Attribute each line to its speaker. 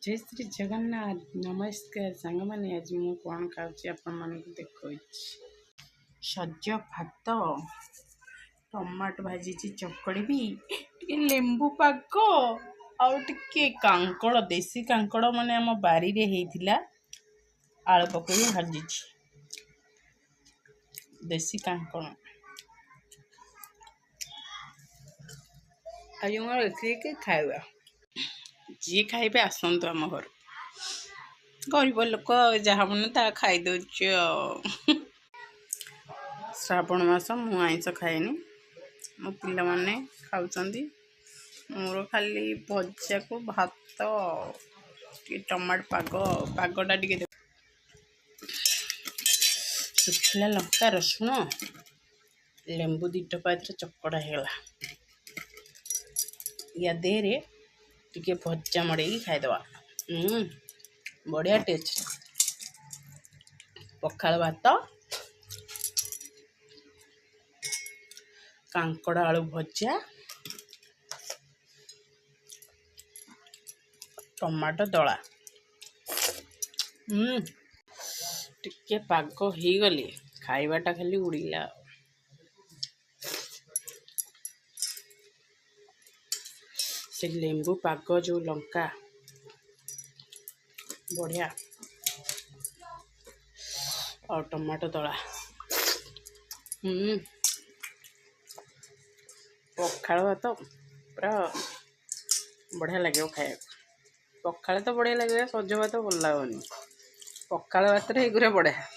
Speaker 1: जय श्री जगन्नाथ नमस्कार सांग मैंने आज मु कौन खाऊँ आपण देखो सज भात टमाटो भाजी चकड़ी भी लेंबू पाग आउे कांकड़ देसी कांकड़ माने आम बारी रे हेइथिला आलू पकई भाजी देसी कांकड़ आज मोर खाଇବା जी खाइबे आसतु आम घर गरीब लोक जहाँ मन ता खाईदे श्रावण मास मु आईस खाएनी मो पिला माने खाउचंदी मोर खाली भजा को भात टमाटो पागटा टे सुखला लंका रसुण लेंबू दीट पात्र चकड़ा है या देहरे टिके भजा मड़े खाईदवा बढ़िया टेस्ट पखाल भात कांकड़ आलू भजा टमाटो दला टिके पाग हो गली खाइबाटा खाली उड़ीला से लेंबू पाग जो लंका बढ़िया और टमाटो दला पखाल भात पूरा बढ़िया लगे खाया पखाल तो बढ़िया लगे सज भात भल लगनी पखाल भात एगुरा बढ़िया।